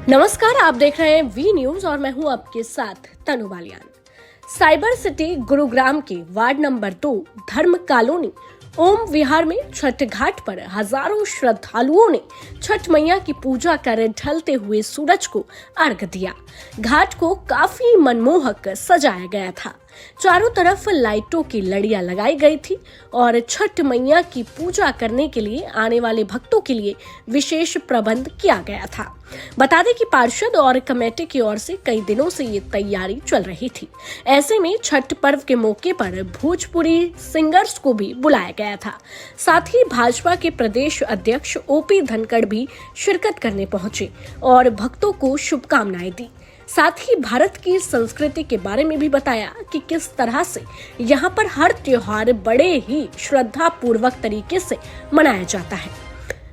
नमस्कार, आप देख रहे हैं वी न्यूज और मैं हूं आपके साथ तनु बालियान। साइबर सिटी गुरुग्राम के वार्ड नंबर 2 धर्म कॉलोनी ओम विहार में छठ घाट पर हजारों श्रद्धालुओं ने छठ मैया की पूजा कर ढलते हुए सूरज को अर्घ दिया। घाट को काफी मनमोहक सजाया गया था। चारों तरफ लाइटों की लड़ियां लगाई गई थी और छठ मैया की पूजा करने के लिए आने वाले भक्तों के लिए विशेष प्रबंध किया गया था। बता दें कि पार्षद और कमेटी की ओर से कई दिनों से ये तैयारी चल रही थी। ऐसे में छठ पर्व के मौके पर भोजपुरी सिंगर्स को भी बुलाया गया था। साथ ही भाजपा के प्रदेश अध्यक्ष ओपी धनखड़ भी शिरकत करने पहुंचे और भक्तों को शुभकामनाएं दी। साथ ही भारत की संस्कृति के बारे में भी बताया कि किस तरह से यहाँ पर हर त्योहार बड़े ही श्रद्धा पूर्वक तरीके से मनाया जाता है।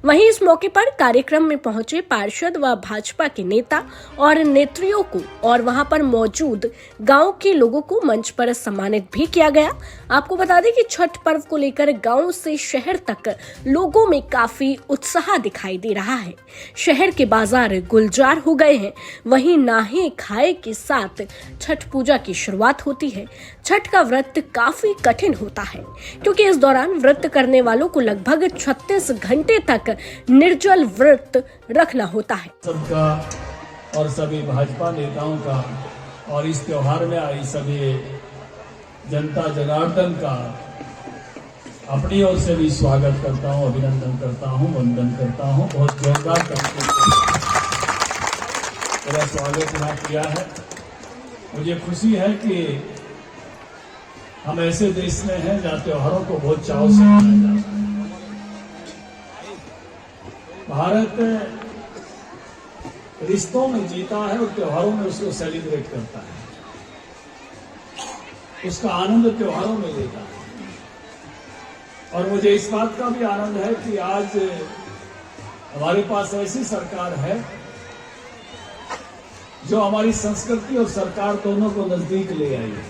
वहीं इस मौके पर कार्यक्रम में पहुंचे पार्षद व भाजपा के नेता और नेत्रियों को और वहां पर मौजूद गांव के लोगों को मंच पर सम्मानित भी किया गया। आपको बता दें कि छठ पर्व को लेकर गांव से शहर तक लोगों में काफी उत्साह दिखाई दे रहा है। शहर के बाजार गुलजार हो गए हैं। वहीं नहाए खाए के साथ छठ पूजा की शुरुआत होती है। छठ का व्रत काफी कठिन होता है क्योंकि इस दौरान व्रत करने वालों को लगभग 36 घंटे तक निर्जल व्रत रखना होता है। सबका और सभी भाजपा नेताओं का और इस त्योहार में आई सभी जनता जनार्दन का अपनी ओर से भी स्वागत करता हूं, अभिनंदन करता हूं, वंदन करता हूं। बहुत जोरदार करके मेरा स्वागत यहाँ किया है। मुझे खुशी है कि हम ऐसे देश में हैं जहाँ त्योहारों को बहुत चाव से मनाया जाता है। भारत रिश्तों में जीता है और त्योहारों में उसको सेलिब्रेट करता है, उसका आनंद त्योहारों में लेता है। और मुझे इस बात का भी आनंद है कि आज हमारे पास ऐसी सरकार है जो हमारी संस्कृति और सरकार दोनों को नजदीक ले आई है।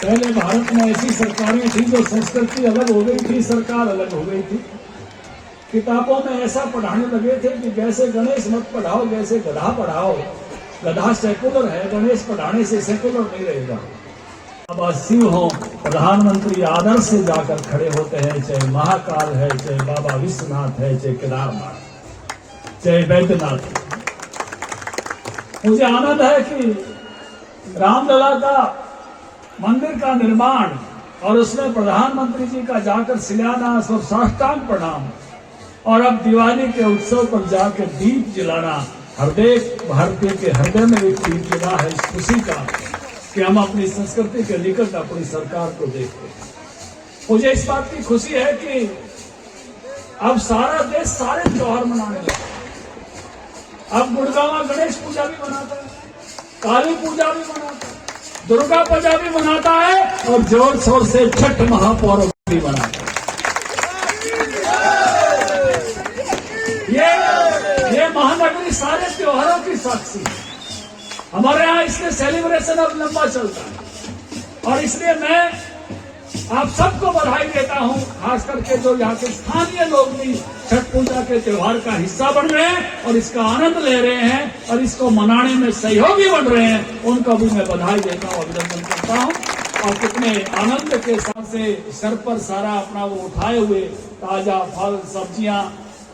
पहले भारत में ऐसी सरकारें थी जो संस्कृति अलग हो गई थी, सरकार अलग हो गई थी। किताबों में ऐसा पढ़ाने लगे थे कि जैसे गणेश मत पढ़ाओ, जैसे गधा पढ़ाओ। गधा सेकुलर है, गणेश पढ़ाने से सेकुलर नहीं रहेगा। अब शिव हो प्रधानमंत्री आदर्श से जाकर खड़े होते हैं, चाहे महाकाल है, चाहे बाबा विश्वनाथ है, चाहे केदारनाथ, चाहे वैद्यनाथ। मुझे आनंद है कि रामलला का मंदिर का निर्माण और उसमें प्रधानमंत्री जी का जाकर शिलान्यास और साष्टांग प्रणाम और अब दिवाली के उत्सव पर जाकर दीप जलाना, हर भारतीय के हृदय में एक दीप जला है इस खुशी का कि हम अपनी संस्कृति के निकट अपनी सरकार को देखते हैं। मुझे इस बात की खुशी है कि अब सारा देश सारे त्योहार मनाने लगा। अब गुड़गांव गणेश पूजा भी मनाता है, काली पूजा भी मनाता है, दुर्गा पूजा भी मनाता है और जोर शोर से छठ महापर्व भी मनाता है। ये महानगरी सारे त्योहारों की साक्षी है। हमारे यहाँ इसके सेलिब्रेशन अब लंबा चलता है और इसलिए मैं आप सबको बधाई देता हूँ, खास करके जो यहाँ के स्थानीय लोग भी छठ पूजा के त्योहार का हिस्सा बन रहे हैं और इसका आनंद ले रहे हैं और इसको मनाने में सहयोगी बन रहे हैं। उनको भी मैं बधाई देता हूँ, अभिनंदन करता हूँ। और कितने आनंद के साथ से सर पर सारा अपना वो उठाए हुए ताजा फल सब्जियां,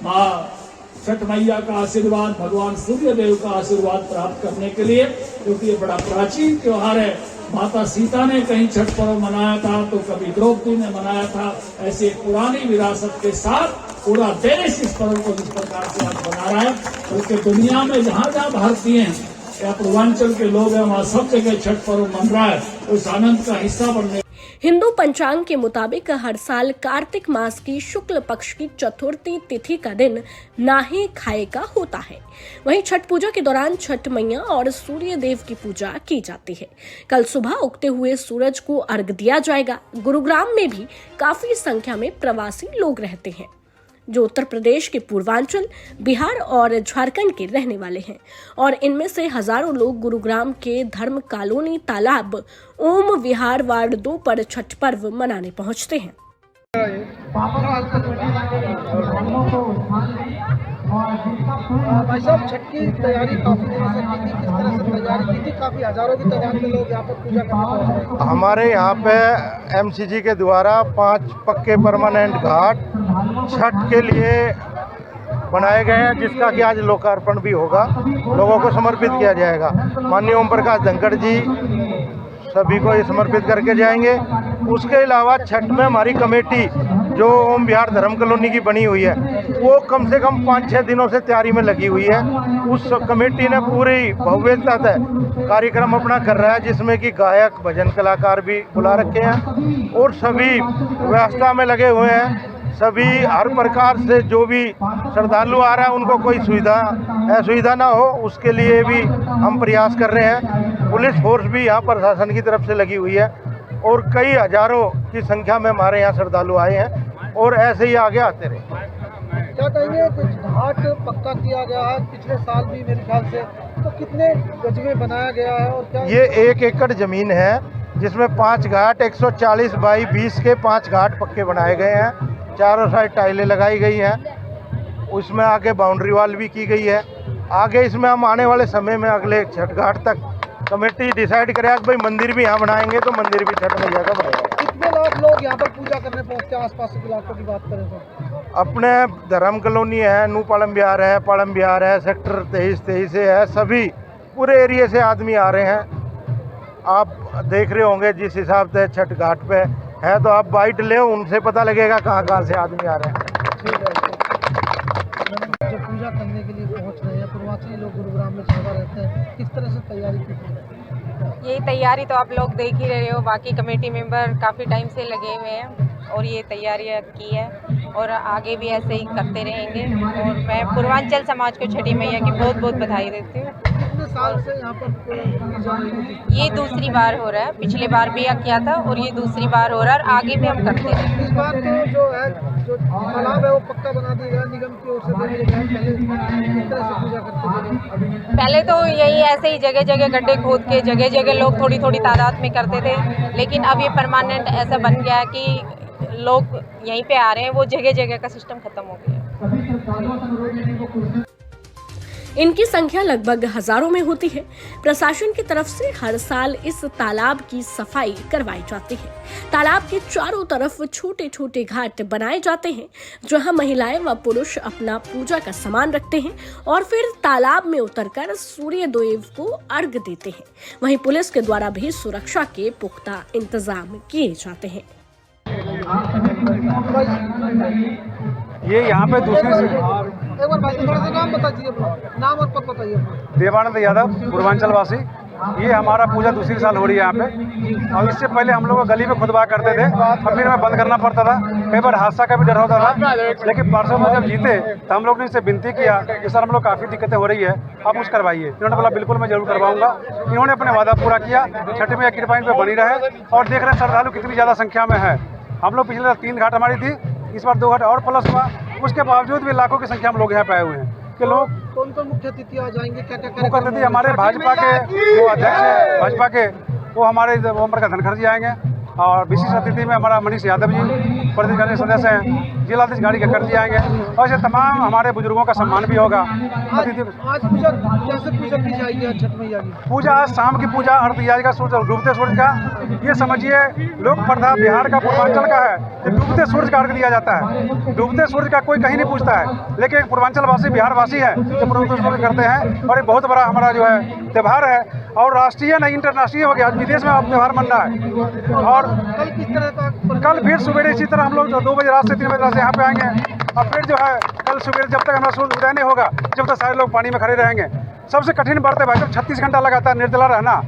माँ छठ मैया का आशीर्वाद, भगवान सूर्य देव का आशीर्वाद प्राप्त करने के लिए, क्योंकि ये बड़ा प्राचीन त्योहार है। माता सीता ने कहीं छठ पर्व मनाया था तो कभी द्रौपदी ने मनाया था। ऐसी एक पुरानी विरासत के साथ पूरा देश इस पर्व को जिस प्रकार से आज मना रहा है, क्योंकि दुनिया में जहाँ जहाँ भारतीय हैं या पूर्वांचल के लोग हैं वहाँ सब जगह छठ पर्व मन रहा है। उस आनंद का हिस्सा बनने हिंदू पंचांग के मुताबिक हर साल कार्तिक मास की शुक्ल पक्ष की चतुर्थी तिथि का दिन नहाए खाए का होता है। वहीं छठ पूजा के दौरान छठ मैया और सूर्य देव की पूजा की जाती है। कल सुबह उगते हुए सूरज को अर्घ दिया जाएगा। गुरुग्राम में भी काफी संख्या में प्रवासी लोग रहते हैं जो उत्तर प्रदेश के पूर्वांचल, बिहार और झारखंड के रहने वाले हैं और इनमें से हजारों लोग गुरुग्राम के धर्म कॉलोनी तालाब ओम विहार वार्ड 2 पर छठ पर्व मनाने पहुंचते हैं। भाई साहब, छठ की तैयारी काफी दिनों से की थी, किस तरह से तैयारी की थी? काफी हजारों की तादाद में लोग यहाँ पर पूजा करने पहुंच रहे हैं। हमारे यहाँ पे एमसीजी के द्वारा 5 पक्के परमानेंट घाट छठ के लिए बनाए गए हैं, जिसका कि आज लोकार्पण भी होगा, लोगों को समर्पित किया जाएगा। माननीय ओम प्रकाश धनखड़ जी सभी को ये समर्पित करके जाएंगे। उसके अलावा छठ में हमारी कमेटी जो ओम विहार धर्म कॉलोनी की बनी हुई है, वो कम से कम 5-6 दिनों से तैयारी में लगी हुई है। उस कमेटी ने पूरी भव्यता से कार्यक्रम अपना कर रहा है, जिसमें कि गायक भजन कलाकार भी बुला रखे हैं और सभी व्यवस्था में लगे हुए हैं। सभी हर प्रकार से जो भी श्रद्धालु आ रहा है उनको कोई असुविधा ना हो, उसके लिए भी हम प्रयास कर रहे हैं। पुलिस फोर्स भी यहाँ प्रशासन की तरफ से लगी हुई है और कई हजारों की संख्या में हमारे यहाँ श्रद्धालु आए हैं और ऐसे ही आगे आते रहे। क्या कहेंगे, कुछ घाट पक्का किया गया है पिछले साल भी मेरे ख्याल से, तो कितने गज में बनाया गया है और क्या? ये 1 एकड़ जमीन है जिसमें 5 घाट 140 बाई 20 के 5 घाट पक्के बनाए गए हैं। चारों साइड टाइलें लगाई गई हैं, उसमें आगे बाउंड्री वॉल भी की गई है। आगे इसमें हम आने वाले समय में अगले छठ घाट तक कमेटी डिसाइड करेगा कि भाई मंदिर भी यहाँ बनाएंगे तो मंदिर भी छठ मैया का बनेगा। कितने लोग यहाँ पर पूजा करने पहुँचते हैं? आसपास के इलाकों की बात करें तो अपने धर्म कॉलोनी है, न्यू पालम विहार है, सेक्टर 23 से है, सभी पूरे एरिया से आदमी आ रहे हैं। आप देख रहे होंगे जिस हिसाब से छठ घाट पे है, तो आप बाइट ले, उनसे पता लगेगा कहाँ से आदमी आ रहे हैं। ठीक है। जो पूजा करने के लिए पहुँच रहे हैं, पूर्वांचली लोग गुरुग्राम में ज्यादा रहते हैं, किस तरह से तैयारी की थी? यही तैयारी तो आप लोग देख ही रहे हो, बाकी कमेटी मेंबर काफ़ी टाइम से लगे हुए हैं और ये तैयारियां की है और आगे भी ऐसे ही करते रहेंगे। और मैं पूर्वांचल समाज को छठी मैया की बहुत बहुत बधाई देती हूँ। कितने साल से यहाँ पर पूजा नहीं? ये दूसरी बार हो रहा है, पिछले बार भी किया था और ये दूसरी बार हो रहा है और आगे भी हम करते हैं। इस बार तो जो है, जो तालाब है वो पक्का बना दिया गया निगम की ओर से, पहले किस तरह से पूजा करते थे? पहले तो यही ऐसे ही जगह जगह गड्ढे खोद के जगह जगह लोग थोड़ी थोड़ी तादाद में करते थे, लेकिन अब ये परमानेंट ऐसा बन गया है कि लोग यहीं पे आ रहे हैं, वो जगह जगह का सिस्टम खत्म हो गया। इनकी संख्या लगभग हजारों में होती है। प्रशासन की तरफ से हर साल इस तालाब की सफाई करवाई जाती है। तालाब के चारों तरफ छोटे छोटे घाट बनाए जाते हैं, जहां महिलाएं व पुरुष अपना पूजा का सामान रखते हैं और फिर तालाब में उतरकर सूर्य देव को अर्घ देते हैं। वहीं पुलिस के द्वारा भी सुरक्षा के पुख्ता इंतजाम किए जाते हैं। ये यहाँ पे दूसरी एक बार भाई थोड़ा सा नाम बताइए, नाम और पद बताइए। देवानंद यादव, पूर्वांचल वासी। ये हमारा पूजा दूसरी साल हो रही है यहाँ पे, और इससे पहले हम लोग गली में खुदबा करते थे और फिर हमें बंद करना पड़ता था। कई बार हादसा का भी डर होता था, लेकिन परसों में जब जीते तो हम लोग ने इससे विनती किया कि सर हम लोग काफ़ी दिक्कतें हो रही है, आप कुछ करवाइए। इन्होंने बोला बिल्कुल मैं जरूर करवाऊंगा। इन्होंने अपने वादा पूरा किया। छठ मैया की कृपा इन पे बनी रहे। और देख रहे हैं श्रद्धालु कितनी ज़्यादा संख्या में है। हम लोग पिछले 3 घाट हमारी थी, इस बार 2 घाट और प्लस हुआ। उसके बावजूद भी लाखों की संख्या में लोग यहाँ पे आए हुए हैं कि लोग कौन कौन मुख्य अतिथि आ जाएंगे, क्या क्या मुख्य अतिथि हमारे भाजपा के जो अध्यक्ष है भाजपा के, वो हमारे ओम प्रकाश धनखड़ जी आएंगे। और विशिष्ट अतिथि में हमारा मनीष यादव जी प्रदेश कांग्रेस सदस्य हैं, जिलाधीश गाड़ी के जी आएंगे और ऐसे तमाम हमारे बुजुर्गों का सम्मान भी होगा। आज पूजा कैसे पूजा की जाएगी? छठ मैया की पूजा आज शाम की पूजा अर्घ दिया जाएगा सूरज डूबते सूरज का। ये समझिए लोक प्रथा बिहार का पूर्वांचल का है कि डूबते सूरज का अर्घ दिया जाता है। डूबते सूरज का कोई कहीं नहीं पूछता है, लेकिन एक पूर्वांचल वासी बिहार वासी है जो डूबते सूरज करते हैं। और एक बहुत बड़ा हमारा जो है त्यौहार है, और राष्ट्रीय नहीं इंटरनेशनल हो गया, विदेश में अब त्यौहार मन रहा है। और कल किस तरह का? कल फिर सुबह इसी तरह हम लोग 2 बजे रात से 3 बजे रात से यहाँ पे आएंगे। और फिर जो है कल सुबह जब तक हमारा सूर्य उदय नहीं होगा, जब तक सारे लोग पानी में खड़े रहेंगे। सबसे कठिन व्रत है भाई साहब, 36 घंटा लगातार निर्जला रहना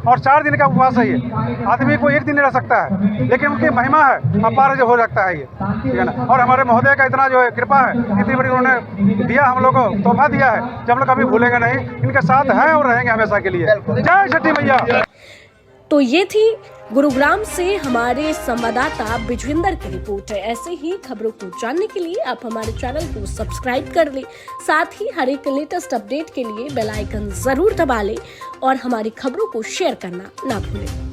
और 4 दिन का उपवास है। ये आदमी को 1 दिन नहीं रह सकता है, लेकिन उनकी महिमा है, अपार जो हो सकता है ये, ठीक है ना। और हमारे महोदय का इतना जो है कृपा है, इतनी बड़ी उन्होंने दिया हम लोग को, तोहफा दिया है जो हम लोग कभी भूलेंगे नहीं। इनके साथ हैं और रहेंगे हमेशा के लिए। जय छठी मैया। तो ये थी गुरुग्राम से हमारे संवाददाता बिजविंदर की रिपोर्ट है। ऐसे ही खबरों को जानने के लिए आप हमारे चैनल को सब्सक्राइब कर लें, साथ ही हर एक लेटेस्ट अपडेट के लिए बेल आइकन जरूर दबा लें और हमारी खबरों को शेयर करना ना भूलें।